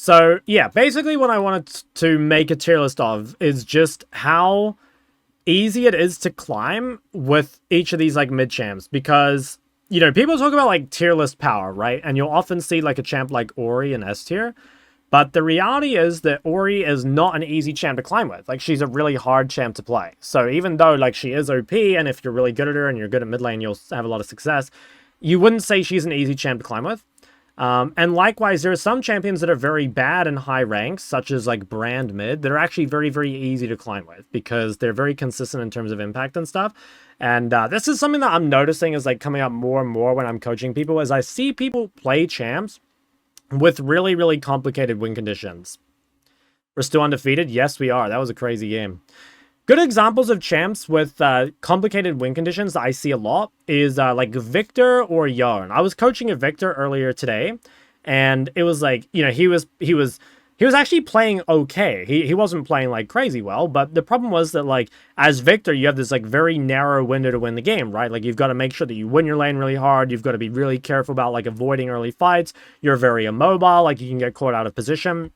So, yeah, basically what I wanted to make a tier list of is just how easy it is to climb with each of these, like, mid-champs. Because, you know, people talk about, like, tier list power, right? And you'll often see, like, a champ like Ori in S tier. But the reality is that Ori is not an easy champ to climb with. Like, she's a really hard champ to play. So even though, like, she is OP, and if you're really good at her and you're good at mid lane, you'll have a lot of success, you wouldn't say she's an easy champ to climb with. And likewise, there are some champions that are very bad in high ranks, such as like Brand mid, that are actually very, very easy to climb with because they're very consistent in terms of impact and stuff. And this is something that I'm noticing is like coming up more and more when I'm coaching people, as I see people play champs with really, really complicated win conditions. We're still undefeated? Yes, we are. That was a crazy game. Good examples of champs with complicated win conditions that I see a lot is like Victor or Yarn. I was coaching a Victor earlier today, and it was like, you know, he was actually playing okay. He wasn't playing like crazy well, but the problem was that like as Victor, you have this like very narrow window to win the game, right? Like you've got to make sure that you win your lane really hard. You've got to be really careful about like avoiding early fights. You're very immobile, like you can get caught out of position.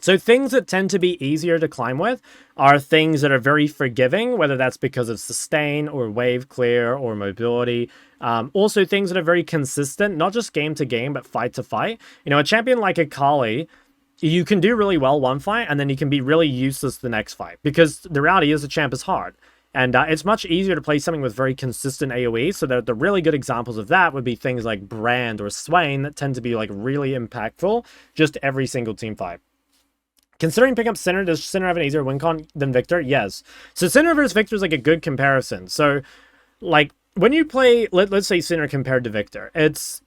So things that tend to be easier to climb with are things that are very forgiving, whether that's because of sustain or wave clear or mobility. Also things that are very consistent, not just game to game, but fight to fight. You know, a champion like Akali, you can do really well one fight, and then you can be really useless the next fight. Because the reality is the champ is hard. And it's much easier to play something with very consistent AoE, so that the really good examples of that would be things like Brand or Swain that tend to be like really impactful just every single team fight. Considering picking up Sinner, does Sinner have an easier win con than Victor? Yes. So Sinner versus Victor is like a good comparison. So, like, when you play, let's say Sinner compared to Victor, it's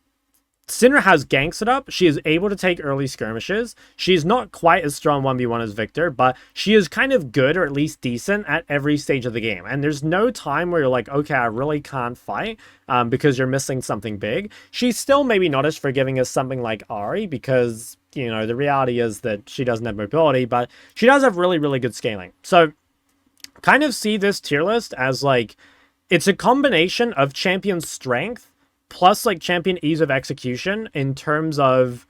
Sinner has gank set up. She is able to take early skirmishes. She's not quite as strong 1v1 as Victor, but she is kind of good or at least decent at every stage of the game. And there's no time where you're like, okay, I really can't fight because you're missing something big. She's still maybe not as forgiving as something like Ahri because, you know, the reality is that she doesn't have mobility, but she does have really, really good scaling. So kind of see this tier list as like, it's a combination of champion strength plus like champion ease of execution in terms of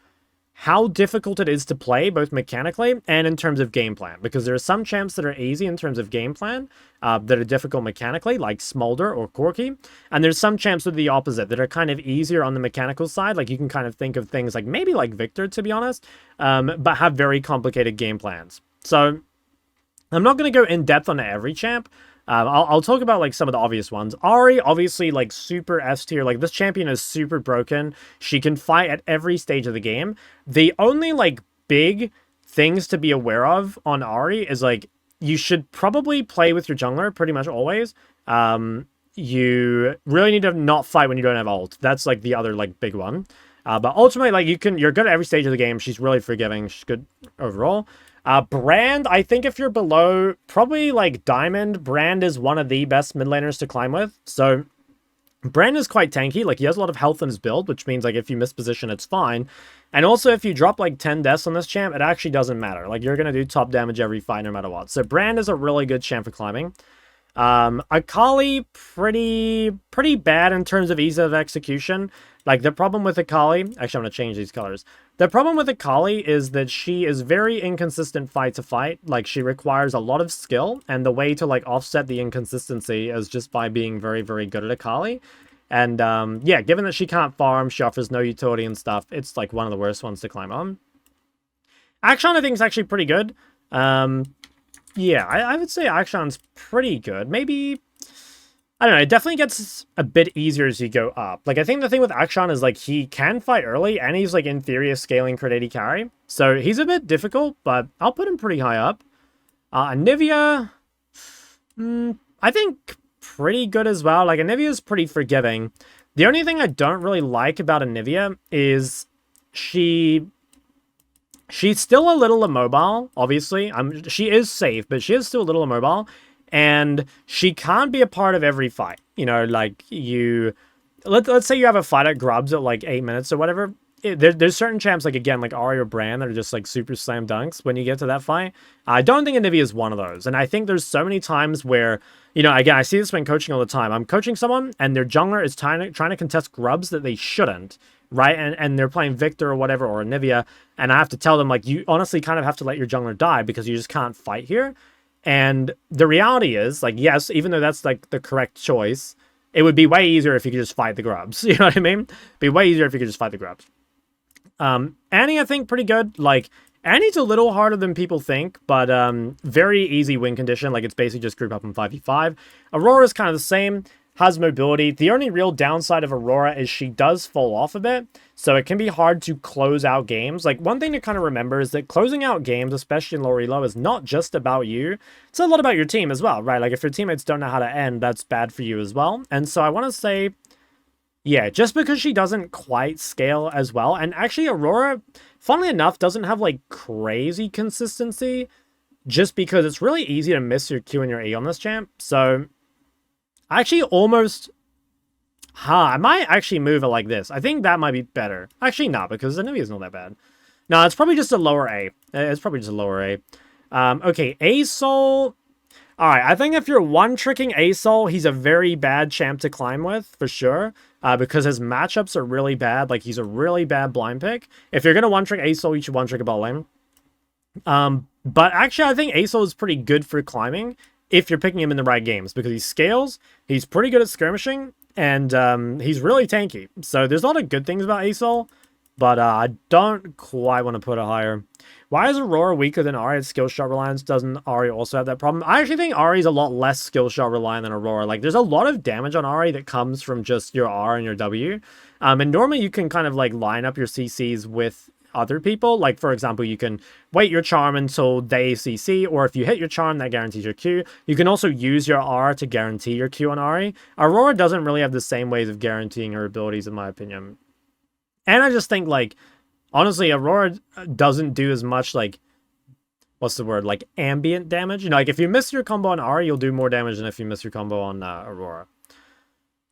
how difficult it is to play, both mechanically and in terms of game plan. Because there are some champs that are easy in terms of game plan, that are difficult mechanically, like Smolder or Corki. And there's some champs that are the opposite, that are kind of easier on the mechanical side. Like you can kind of think of things like maybe like Victor, to be honest, but have very complicated game plans. So I'm not going to go in depth on every champ. I'll talk about like some of the obvious ones. Ahri, obviously like super S tier. Like this champion is super broken. She can fight at every stage of the game. The only like big things to be aware of on Ahri is like you should probably play with your jungler pretty much always. You really need to not fight when you don't have ult. That's like the other like big one. But ultimately, like you're good at every stage of the game. She's really forgiving. She's good overall. Brand, I think if you're below, probably like Diamond, Brand is one of the best mid laners to climb with. So Brand is quite tanky. Like he has a lot of health in his build, which means like if you miss position, it's fine. And also if you drop like 10 deaths on this champ, it actually doesn't matter. Like you're going to do top damage every fight no matter what. So Brand is a really good champ for climbing. Akali, pretty bad in terms of ease of execution. Like the problem with Akali, actually I'm going to change these colors. The problem with Akali is that she is very inconsistent fight to fight. Like she requires a lot of skill, and the way to like offset the inconsistency is just by being very, very good at Akali. And yeah, given that she can't farm, she offers no utility and stuff, it's like one of the worst ones to climb on. Akshan I think is actually pretty good. Yeah, I would say Akshan's pretty good. Maybe, I don't know, it definitely gets a bit easier as you go up. Like, I think the thing with Akshan is, like, he can fight early, and he's, like, in theory, a scaling crit 80 carry. So, he's a bit difficult, but I'll put him pretty high up. Anivia, I think pretty good as well. Like, Anivia's pretty forgiving. The only thing I don't really like about Anivia is she's still a little immobile, obviously. She is safe, but she is still a little immobile. And she can't be a part of every fight. You know, like let's say you have a fight at Grubs at like 8 minutes or whatever. there's certain champs, like, again, like Ari or Brand, that are just, like, super slam dunks when you get to that fight. I don't think Anivia is one of those. And I think there's so many times where, you know, again, I see this when coaching all the time. I'm coaching someone, and their jungler is trying to contest grubs that they shouldn't, right? And they're playing Victor or whatever, or Anivia, and I have to tell them, like, you honestly kind of have to let your jungler die because you just can't fight here. And the reality is, like, yes, even though that's, like, the correct choice, it would be way easier if you could just fight the grubs. You know what I mean? It'd be way easier if you could just fight the grubs. Annie, I think, pretty good. Like, Annie's a little harder than people think, but very easy win condition. Like, it's basically just group up in 5v5. Aurora's kind of the same. Has mobility. The only real downside of Aurora is she does fall off a bit, so it can be hard to close out games. Like, one thing to kind of remember is that closing out games, especially in low elo, is not just about you. It's a lot about your team as well, right? Like, if your teammates don't know how to end, that's bad for you as well. And so I want to say, yeah, just because she doesn't quite scale as well, and actually Aurora, funnily enough, doesn't have, like, crazy consistency, just because it's really easy to miss your Q and your E on this champ. So I actually almost... I might actually move it like this. I think that might be better. Actually, not, because the is not that bad. No, it's probably just a lower A. It's probably just a lower A. Okay, A-Soul. Alright, I think if you're one-tricking A-Soul, he's a very bad champ to climb with, for sure. Because his matchups are really bad. Like, he's a really bad blind pick. If you're going to one-trick A-Soul, you should one-trick a bot lane. But actually, I think A-Soul is pretty good for climbing if you're picking him in the right games, because he scales, he's pretty good at skirmishing, and he's really tanky. So there's a lot of good things about A-Soul, but I don't quite want to put it higher. Why is Aurora weaker than Ahri at skill shot reliance? Doesn't Ahri also have that problem? I actually think Ahri's a lot less skill shot reliant than Aurora. Like, there's a lot of damage on Ahri that comes from just your R and your W. And normally you can kind of, like, line up your CCs with other people. Like, for example, you can wait your charm until they CC, or if you hit your charm, that guarantees your Q. You can also use your R to guarantee your Q on Ahri. Aurora doesn't really have the same ways of guaranteeing her abilities, in my opinion. And I just think, like, honestly, Aurora doesn't do as much, like, what's the word, like, ambient damage. You know, like, if you miss your combo on Ahri, you'll do more damage than if you miss your combo on Aurora.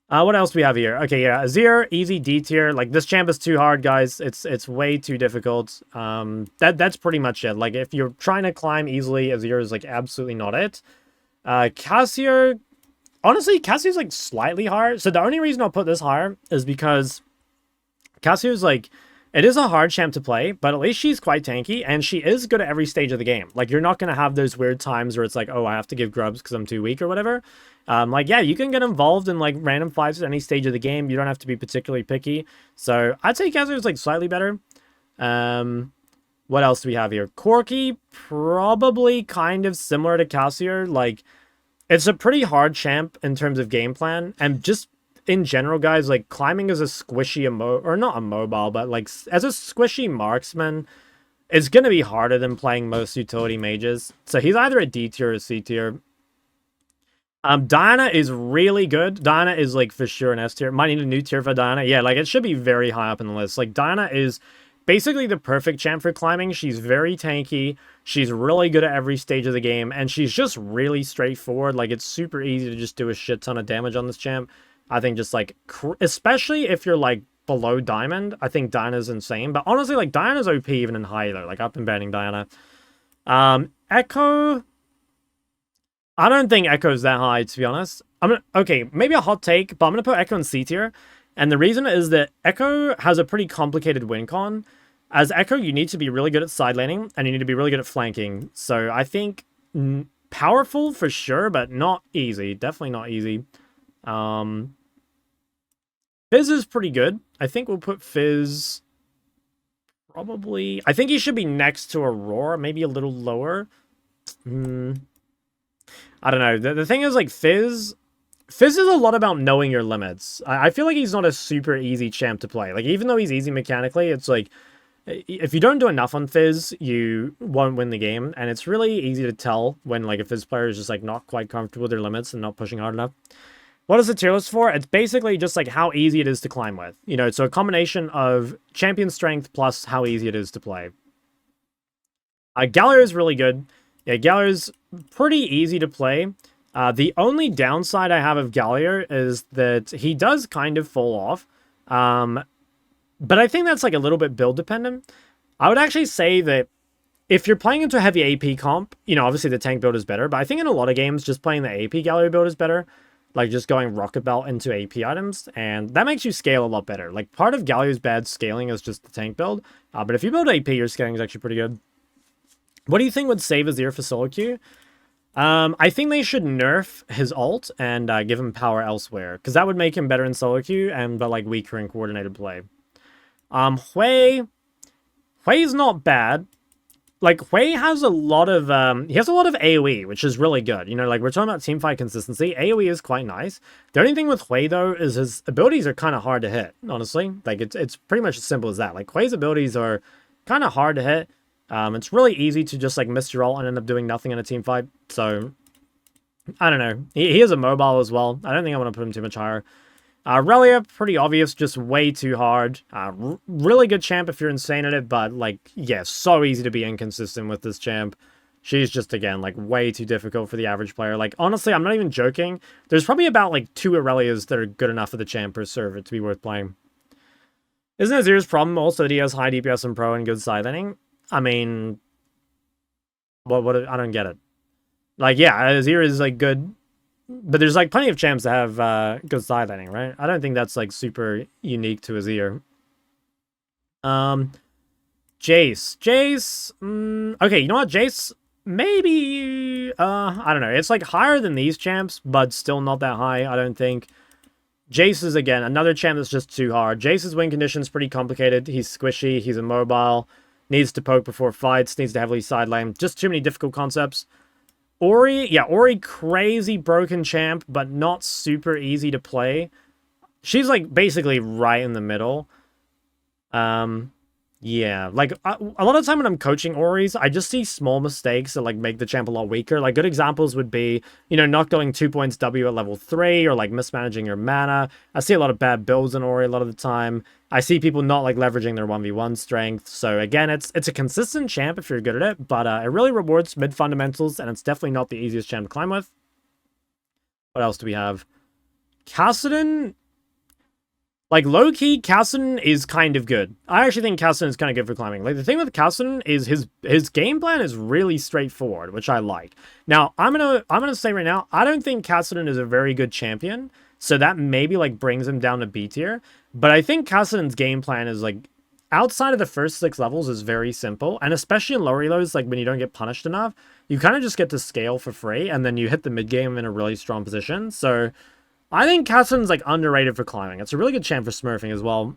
What else do we have here? Okay, yeah, Azir, easy D tier. Like, this champ is too hard, guys. It's way too difficult. That's pretty much it. Like, if you're trying to climb easily, Azir is, like, absolutely not it. Cassio, honestly, Cassio's, like, slightly higher. So the only reason I'll put this higher is because Cassio's, like, it is a hard champ to play, but at least she's quite tanky, and she is good at every stage of the game. Like, you're not going to have those weird times where it's like, oh, I have to give grubs because I'm too weak or whatever. Like, yeah, you can get involved in, like, random fights at any stage of the game. You don't have to be particularly picky. So, I'd say Cassier's, like, slightly better. What else do we have here? Corki, probably kind of similar to Cassier. Like, it's a pretty hard champ in terms of game plan, and just in general, guys, like, climbing as a squishy, or not a mobile, but, like, as a squishy marksman, it's going to be harder than playing most utility mages. So he's either a D tier or C tier. Diana is really good. Diana is, like, for sure an S tier. Might need a new tier for Diana. Yeah, like, it should be very high up in the list. Like, Diana is basically the perfect champ for climbing. She's very tanky. She's really good at every stage of the game, and she's just really straightforward. Like, it's super easy to just do a shit ton of damage on this champ. I think just, like, especially if you're, like, below Diamond, I think Diana's insane. But honestly, like, Diana's OP even in high, though. Like, I've been banning Diana. Echo, I don't think Echo's that high, to be honest. Okay, maybe a hot take, but I'm gonna put Echo in C tier. And the reason is that Echo has a pretty complicated win con. As Echo, you need to be really good at side laning, and you need to be really good at flanking. So I think powerful for sure, but not easy. Definitely not easy. Fizz is pretty good. I think we'll put Fizz probably... I think he should be next to Aurora, maybe a little lower. I don't know. The thing is, like, Fizz is a lot about knowing your limits. I feel like he's not a super easy champ to play. Like, even though he's easy mechanically, it's like, if you don't do enough on Fizz, you won't win the game. And it's really easy to tell when, like, a Fizz player is just, like, not quite comfortable with their limits and not pushing hard enough. What is the tier list for? It's basically just, like, how easy it is to climb with. You know, so a combination of champion strength plus how easy it is to play. Galio is really good. Yeah, Galio's pretty easy to play. The only downside I have of Galio is that he does kind of fall off. But I think that's like a little bit build dependent. I would actually say that if you're playing into a heavy AP comp, you know, obviously the tank build is better, but I think in a lot of games, just playing the AP gallery build is better. Like just going rocket belt into AP items, and that makes you scale a lot better. Like part of Galio's bad scaling is just the tank build, but if you build AP, your scaling is actually pretty good. What do you think would save Azir for solo queue? I think they should nerf his ult and give him power elsewhere, because that would make him better in solo queue but like weaker in coordinated play. Hui's not bad. Like, Hui has a lot of, he has a lot of AoE, which is really good. You know, like, we're talking about teamfight consistency. AoE is quite nice. The only thing with Hui, though, is his abilities are kind of hard to hit, honestly. Like, it's pretty much as simple as that. Like, Hui's abilities are kind of hard to hit. It's really easy to just, like, miss your ult and end up doing nothing in a teamfight. So, I don't know. He is a mobile as well. I don't think I want to put him too much higher. Relia, pretty obvious, just way too hard. Really good champ if you're insane at it, but, like, yeah, so easy to be inconsistent with this champ. She's just, again, like, way too difficult for the average player. Like, honestly, I'm not even joking. There's probably about, like, 2 Aurelias that are good enough for the champ per server to be worth playing. Isn't Azir's problem also that he has high DPS and pro and good side laning? I mean, what, I don't get it. Like, yeah, Azir is, like, good. But there's, like, plenty of champs that have good side laning, right? I don't think that's, like, super unique to Azir. Jace. Okay, you know what? Jace, maybe... I don't know. It's, like, higher than these champs, but still not that high, I don't think. Jace is, again, another champ that's just too hard. Jace's win condition's pretty complicated. He's squishy. He's immobile. Needs to poke before fights. Needs to heavily side lane. Just too many difficult concepts. Ori, yeah, Ori, crazy broken champ, but not super easy to play. She's, like, basically right in the middle. Yeah, like, a lot of the time when I'm coaching Oris, I just see small mistakes that, like, make the champ a lot weaker. Like, good examples would be, you know, not going 2 points W at level 3, or, like, mismanaging your mana. I see a lot of bad builds in Ori a lot of the time. I see people not, like, leveraging their 1v1 strength. So, again, it's a consistent champ if you're good at it, but it really rewards mid fundamentals, and it's definitely not the easiest champ to climb with. What else do we have? Kassadin... Like, low-key, Kassadin is kind of good. I actually think Kassadin is kind of good for climbing. Like, the thing with Kassadin is his game plan is really straightforward, which I like. Now, I'm gonna say right now, I don't think Kassadin is a very good champion, so that maybe, like, brings him down to B tier. But I think Kassadin's game plan is, like, outside of the first 6 levels is very simple, and especially in lower elos, like, when you don't get punished enough, you kind of just get to scale for free, and then you hit the mid-game in a really strong position, so... I think Kassadin's, like, underrated for climbing. It's a really good champ for smurfing as well.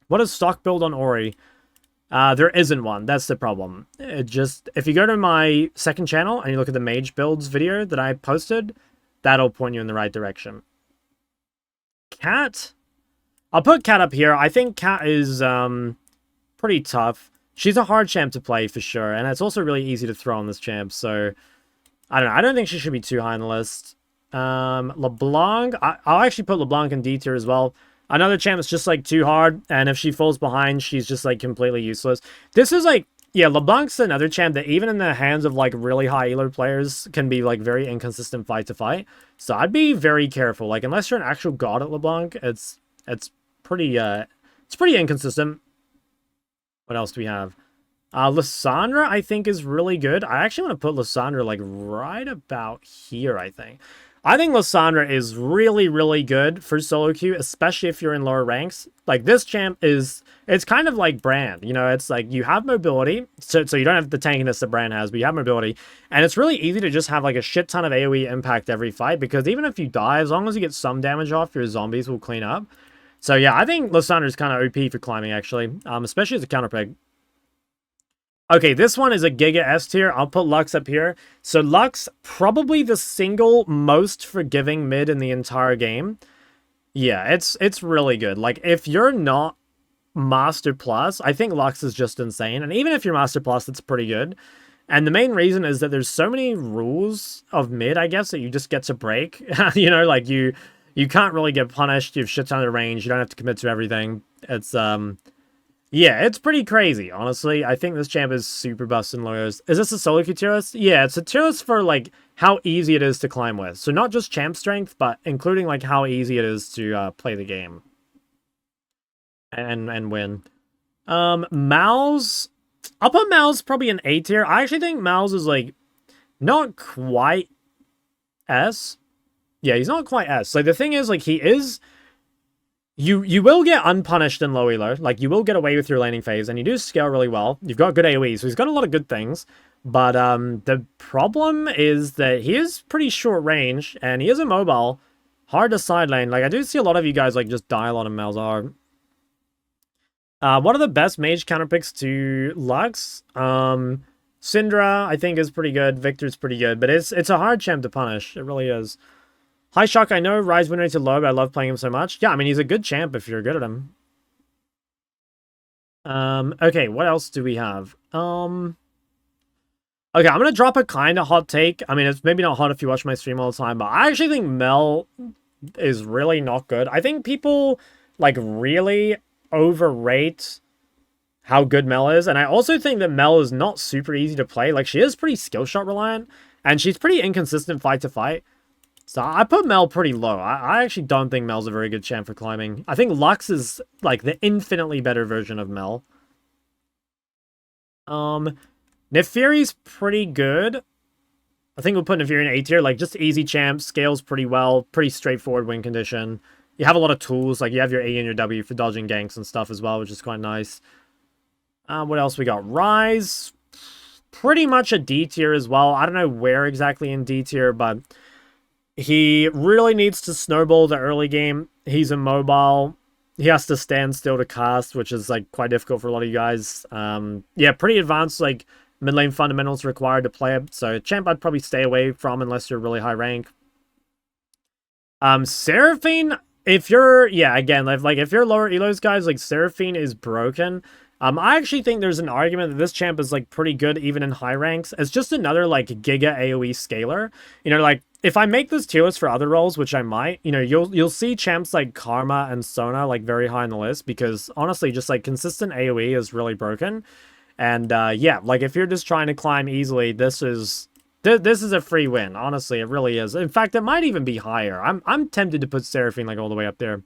What is stock build on Ori? There isn't one. That's the problem. It just... If you go to my second channel and you look at the mage builds video that I posted, that'll point you in the right direction. Cat? I'll put Cat up here. I think Cat is pretty tough. She's a hard champ to play for sure, and it's also really easy to throw on this champ, so... I don't know. I don't think she should be too high on the list. LeBlanc, I'll actually put LeBlanc in D tier as well. Another champ that's just, like, too hard, and if she falls behind, she's just, like, completely useless. This is, like, yeah, LeBlanc's another champ that even in the hands of, like, really high elo players can be, like, very inconsistent fight to fight. So I'd be very careful. Like, unless you're an actual god at LeBlanc, it's pretty inconsistent. What else do we have? Lysandra, I think, is really good. I actually want to put Lysandra, like, right about here, I think. I think Lysandra is really, really good for solo queue, especially if you're in lower ranks. Like, this champ is... It's kind of like Brand, you know? It's like, you have mobility, so you don't have the tankiness that Brand has, but you have mobility. And it's really easy to just have, like, a shit ton of AoE impact every fight, because even if you die, as long as you get some damage off, your zombies will clean up. So, yeah, I think Lysandra is kind of OP for climbing, actually. Especially as a counterpeg. Okay, this one is a Giga S tier. I'll put Lux up here. So Lux, probably the single most forgiving mid in the entire game. Yeah, it's really good. Like, if you're not Master Plus, I think Lux is just insane. And even if you're Master Plus, it's pretty good. And the main reason is that there's so many rules of mid, I guess, that you just get to break. You know, like, you can't really get punished. You have shit ton of range. You don't have to commit to everything. It's, yeah, it's pretty crazy, honestly. I think this champ is super busted in lows. Is this a solo queue tier list? Yeah, it's a tier list for, like, how easy it is to climb with. So not just champ strength, but including, like, how easy it is to play the game. and win. Mal's... I'll put Mal's probably in A tier. I actually think Mal's is, like, not quite S. Yeah, he's not quite S. Like, the thing is, like, he is... You will get unpunished in low elo. Like, you will get away with your laning phase, and you do scale really well. You've got good AoE, so he's got a lot of good things. But the problem is that he is pretty short range, and he is immobile. Hard to side lane. Like, I do see a lot of you guys, like, just die a lot of Malzahar. One of the best mage counterpicks to Lux? Syndra, I think, is pretty good. Victor's pretty good, but it's a hard champ to punish. It really is. Hi, Shok. I know Rise win rates are low, but I love playing him so much. Yeah, I mean, he's a good champ if you're good at him. Okay, what else do we have? Okay, I'm gonna drop a kind of hot take. I mean, it's maybe not hot if you watch my stream all the time, but I actually think Mel is really not good. I think people, like, really overrate how good Mel is, and I also think that Mel is not super easy to play. Like, she is pretty skill shot reliant, and she's pretty inconsistent fight to fight. So I put Mel pretty low. I actually don't think Mel's a very good champ for climbing. I think Lux is, like, the infinitely better version of Mel. Neferi's pretty good. I think we'll put Neferi in A tier. Like, just easy champ, scales pretty well, pretty straightforward win condition. You have a lot of tools, like you have your A and your W for dodging ganks and stuff as well, which is quite nice. What else we got? Rise, pretty much a D tier as well. I don't know where exactly in D tier, but he really needs to snowball the early game. He's immobile. He has to stand still to cast, which is, like, quite difficult for a lot of you guys. Yeah, pretty advanced, like, mid lane fundamentals required to play it. So champ I'd probably stay away from unless you're really high rank. Seraphine, if you're, yeah, again, like if you're lower elos, guys, like, Seraphine is broken. I actually think there's an argument that this champ is, like, pretty good even in high ranks. It's just another, like, Giga AoE scaler. You know, like, if I make this tier list for other roles, which I might, you know, you'll see champs like Karma and Sona, like, very high on the list, because honestly, just, like, consistent AoE is really broken. And yeah, like, if you're just trying to climb easily, this is a free win. Honestly, it really is. In fact, it might even be higher. I'm tempted to put Seraphine, like, all the way up there.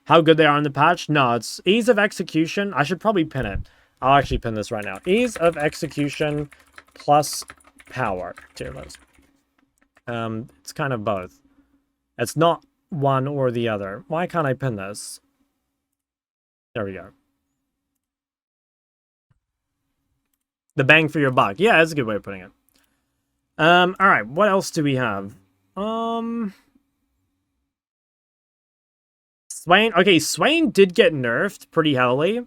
How good they are in the patch? No, it's ease of execution. I should probably pin it. I'll actually pin this right now. Ease of execution plus power tier list. It's kind of both. It's not one or the other. Why can't I pin this? There we go. The bang for your buck. Yeah, that's a good way of putting it. Alright, what else do we have? Swain. Okay, Swain did get nerfed pretty heavily.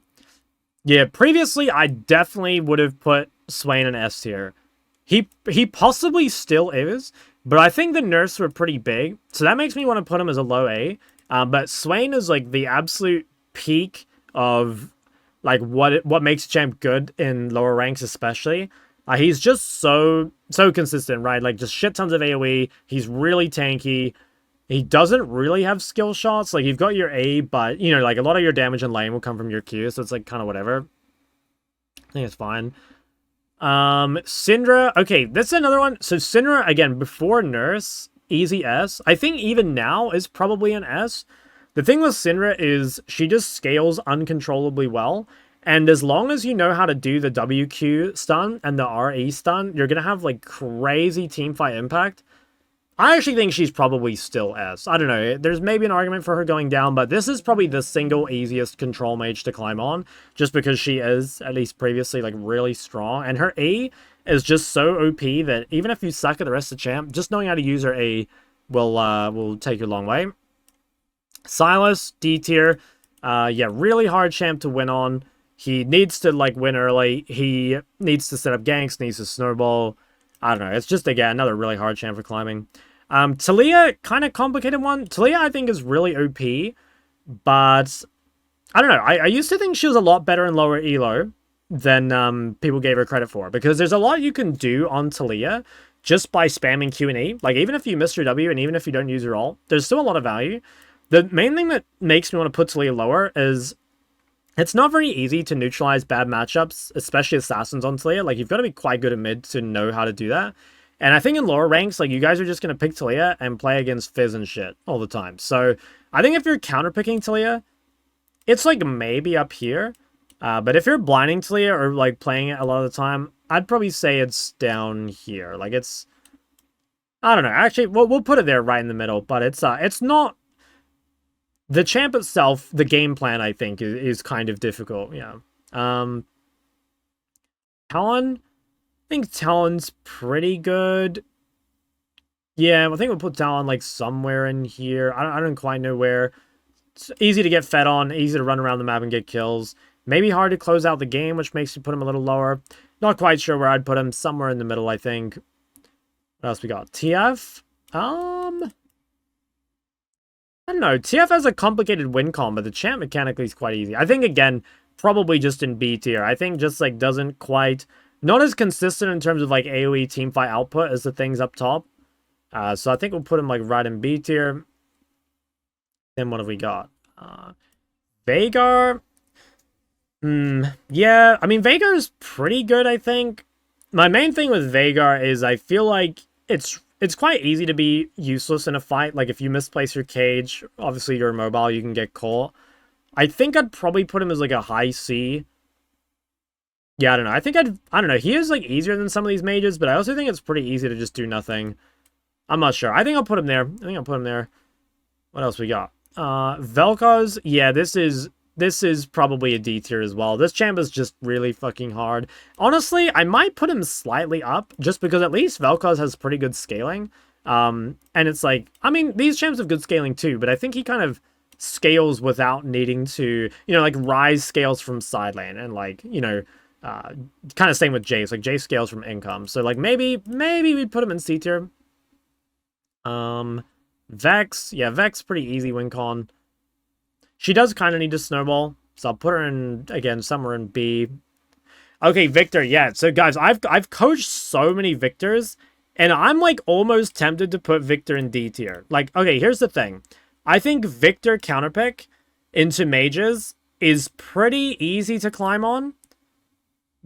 Yeah, previously I definitely would have put Swain in S tier. He possibly still is, but I think the nerfs were pretty big, so that makes me want to put him as a low A. But Swain is, like, the absolute peak of, like, what makes a champ good in lower ranks, especially. He's just so consistent, right? Like, just shit tons of AoE. He's really tanky. He doesn't really have skill shots. Like, you've got your A, but, you know, like, a lot of your damage in lane will come from your Q, so it's, like, kind of whatever. I think it's fine. Syndra. Okay, this is another one. So Syndra, again, before Nurse, easy S. I think even now is probably an S. The thing with Syndra is she just scales uncontrollably well. And as long as you know how to do the WQ stun and the RE stun, you're going to have, like, crazy teamfight impact. I actually think she's probably still S. I don't know. There's maybe an argument for her going down, but this is probably the single easiest control mage to climb on, just because she is, at least previously, like, really strong. And her A is just so OP that even if you suck at the rest of the champ, just knowing how to use her A will take you a long way. Silas, D tier. Yeah, really hard champ to win on. He needs to, like, win early. He needs to set up ganks, needs to snowball. I don't know. It's just, again, another really hard champ for climbing. Talia, kind of complicated one. Talia, I think, is really OP, but I don't know. I used to think she was a lot better in lower elo than people gave her credit for, because there's a lot you can do on Talia just by spamming Q and E. Like, even if you miss your W and even if you don't use your ult, there's still a lot of value. The main thing that makes me want to put Talia lower is it's not very easy to neutralize bad matchups, especially assassins on Talia. Like, you've got to be quite good at mid to know how to do that. And I think in lower ranks, like, you guys are just going to pick Talia and play against Fizz and shit all the time. So I think if you're counterpicking Talia, it's like maybe up here. But if you're blindingly or like playing it a lot of the time, I'd probably say it's down here. Like it's, I don't know. Actually, we'll put it there right in the middle. But it's not the champ itself. The game plan I think is kind of difficult. Yeah. Talon, I think Talon's pretty good. Yeah, I think we'll put Talon like somewhere in here. I don't quite know where. It's easy to get fed on, easy to run around the map and get kills. Maybe hard to close out the game, which makes you put him a little lower. Not quite sure where I'd put him. Somewhere in the middle, I think. What else we got? TF? I don't know. TF has a complicated win con, but the champ mechanically is quite easy. I think, again, probably just in B tier. I think just, like, doesn't quite... Not as consistent in terms of, like, AoE teamfight output as the things up top. So I think we'll put him, like, right in B tier. Then what have we got? Veigar... yeah, I mean, Veigar is pretty good, I think. My main thing with Veigar is I feel like it's quite easy to be useless in a fight. Like, if you misplace your cage, obviously you're immobile, you can get caught. I think I'd probably put him as, like, a high C. Yeah, I don't know. I don't know. He is, like, easier than some of these mages, but I also think it's pretty easy to just do nothing. I'm not sure. I think I'll put him there. What else we got? Vel'Koz, yeah, this is probably a D tier as well. This champ is just really fucking hard. Honestly, I might put him slightly up, just because at least Vel'Koz has pretty good scaling. And it's like, I mean, these champs have good scaling too, but I think he kind of scales without needing to, you know, like Ryze scales from side lane, and like, you know, kind of same with Jace. Like Jace scales from income. So like maybe we'd put him in C tier. Vex, yeah, Vex pretty easy win con. She does kind of need to snowball, so I'll put her in, again, somewhere in B. Okay, Victor, yeah. So, guys, I've coached so many Victors, and I'm, like, almost tempted to put Victor in D tier. Like, okay, here's the thing. I think Victor counterpick into mages is pretty easy to climb on,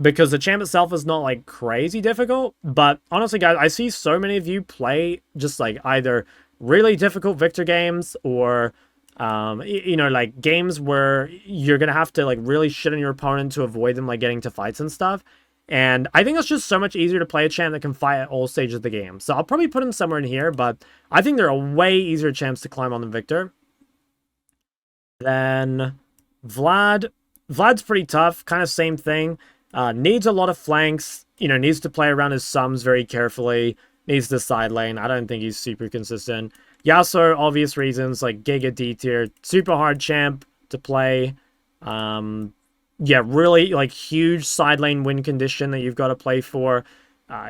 because the champ itself is not, like, crazy difficult. But, honestly, guys, I see so many of you play just, like, either really difficult Victor games or... you know, like, games where you're gonna have to, like, really shit on your opponent to avoid them, like, getting to fights and stuff. And I think it's just so much easier to play a champ that can fight at all stages of the game. So I'll probably put him somewhere in here, but I think there are way easier champs to climb on than Victor. Then Vlad. Vlad's pretty tough, kind of same thing. Needs a lot of flanks, you know, needs to play around his sums very carefully, needs the side lane. I don't think he's super consistent. Yasuo, obvious reasons, like Giga D tier, super hard champ to play. Yeah, really, like, huge side lane win condition that you've got to play for.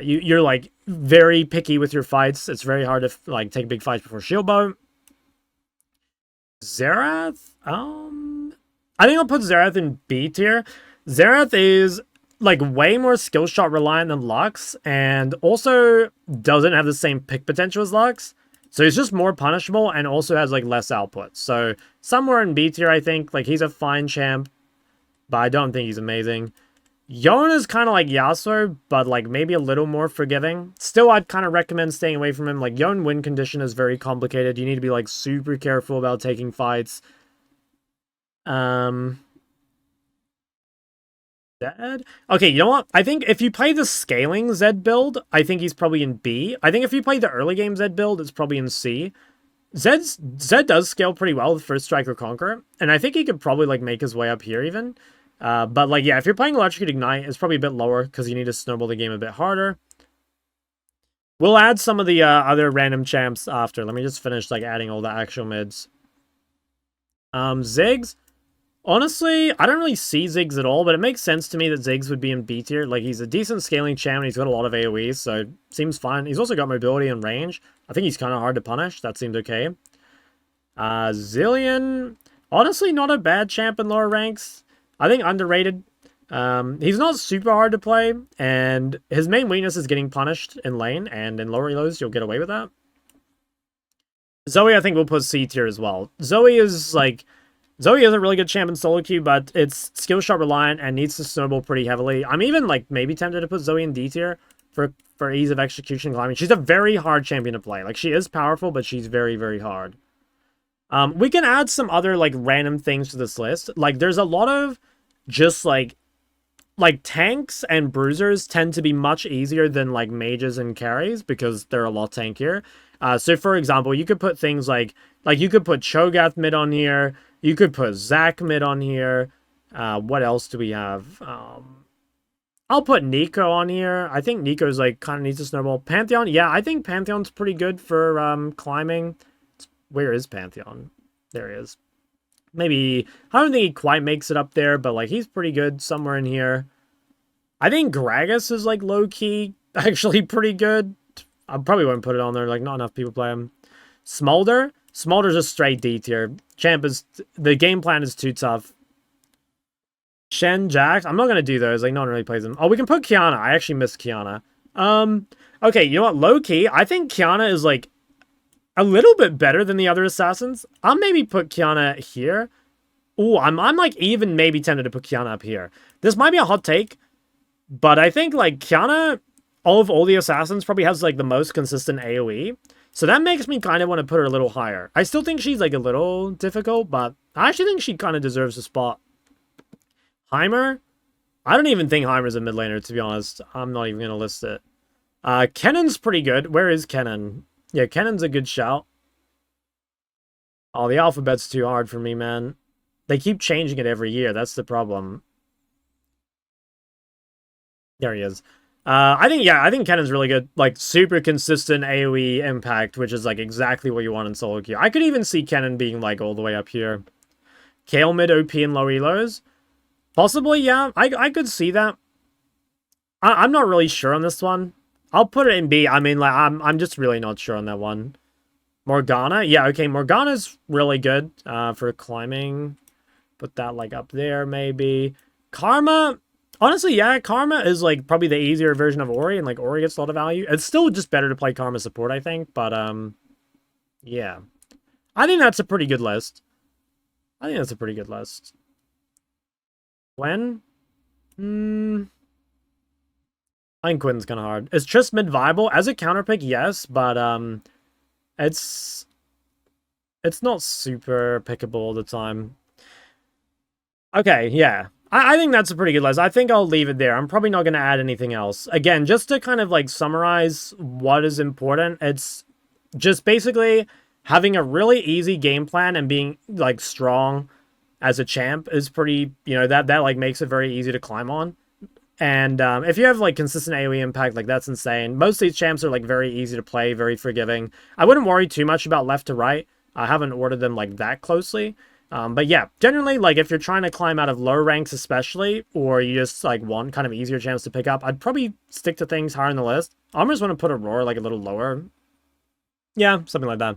You're, like, very picky with your fights. It's very hard to, like, take big fights before shield bow. Xerath? I think I'll put Xerath in B tier. Xerath is, like, way more skill shot reliant than Lux, and also doesn't have the same pick potential as Lux. So he's just more punishable and also has, like, less output. So somewhere in B tier, I think. Like, he's a fine champ, but I don't think he's amazing. Yone is kind of like Yasuo, but, like, maybe a little more forgiving. Still, I'd kind of recommend staying away from him. Like, Yone win condition is very complicated. You need to be, like, super careful about taking fights. Zed? Okay, you know what? I think if you play the scaling Zed build, I think he's probably in B. I think if you play the early game Zed build, it's probably in C. Zed does scale pretty well with First Strike or Conquer, and I think he could probably, like, make his way up here even. But, like, yeah, if you're playing Electrocute Ignite, it's probably a bit lower because you need to snowball the game a bit harder. We'll add some of the other random champs after. Let me just finish, like, adding all the actual mids. Ziggs. Honestly, I don't really see Ziggs at all, but it makes sense to me that Ziggs would be in B tier. Like, he's a decent scaling champ, and he's got a lot of AoEs, so seems fine. He's also got mobility and range. I think he's kind of hard to punish. That seemed okay. Zillion, honestly, not a bad champ in lower ranks. I think underrated. He's not super hard to play, and his main weakness is getting punished in lane, and in lower elos, you'll get away with that. Zoe, I think we'll put C tier as well. Zoe is, like... Zoe is a really good champ in solo queue, but it's skill shot reliant and needs to snowball pretty heavily. I'm even, like, maybe tempted to put Zoe in D tier for ease of execution climbing. She's a very hard champion to play. Like, she is powerful, but she's very, very hard. We can add some other like random things to this list. Like there's a lot of just like tanks and bruisers tend to be much easier than like mages and carries because they're a lot tankier. So for example, you could put things like you could put Cho'Gath mid on here. You could put Zac mid on here. What else do we have? I'll put Nico on here. I think Nico's like kind of needs a snowball. Pantheon, yeah, I think Pantheon's pretty good for climbing. Where is Pantheon? There he is. Maybe, I don't think he quite makes it up there, but like he's pretty good somewhere in here. I think Gragas is like low-key actually pretty good. I probably wouldn't put it on there, like not enough people play him. Smolder? Smolder's a straight D tier. Champ is, the game plan is too tough. Shen, Jax, I'm not gonna do those, like no one really plays them. Oh, we can put Kiana. I actually missed Kiana. Okay, you know what, low-key, I think Kiana is like a little bit better than the other assassins. I'll maybe put Kiana here. Ooh, I'm like even maybe tempted to put Kiana up here. This might be a hot take, but I think like Kiana, of all the assassins, probably has like the most consistent AoE. So that makes me kind of want to put her a little higher. I still think she's like a little difficult, but I actually think she kind of deserves a spot. Heimer? I don't even think Heimer's a mid laner, to be honest. I'm not even going to list it. Kennen's pretty good. Where is Kennen? Yeah, Kennen's a good shout. Oh, the alphabet's too hard for me, man. They keep changing it every year. That's the problem. There he is. I think Kennen's really good. Like, super consistent AoE impact, which is, like, exactly what you want in solo queue. I could even see Kennen being, like, all the way up here. Kayle mid OP and low elos? Possibly, yeah. I could see that. I'm not really sure on this one. I'll put it in B. I mean, like, I'm just really not sure on that one. Morgana? Yeah, okay, Morgana's really good for climbing. Put that, like, up there, maybe. Karma? Honestly, yeah, Karma is, like, probably the easier version of Ori, and, like, Ori gets a lot of value. It's still just better to play Karma support, I think, but, yeah. I think that's a pretty good list. I think that's a pretty good list. Gwen? I think Quinn's kind of hard. Is Triss mid viable? As a counterpick, yes, but, it's not super pickable all the time. Okay, yeah. I think that's a pretty good list. I think I'll leave it there. I'm probably not going to add anything else. Again, just to kind of like summarize what is important, it's just basically having a really easy game plan and being like strong as a champ is pretty, you know, that like makes it very easy to climb on. And if you have like consistent AoE impact, like that's insane. Most of these champs are like very easy to play, very forgiving. I wouldn't worry too much about left to right. I haven't ordered them like that closely. But yeah, generally, like if you're trying to climb out of low ranks especially, or you just like want kind of easier champs to pick up, I'd probably stick to things higher in the list. I almost want to put Aurora like a little lower. Yeah, something like that.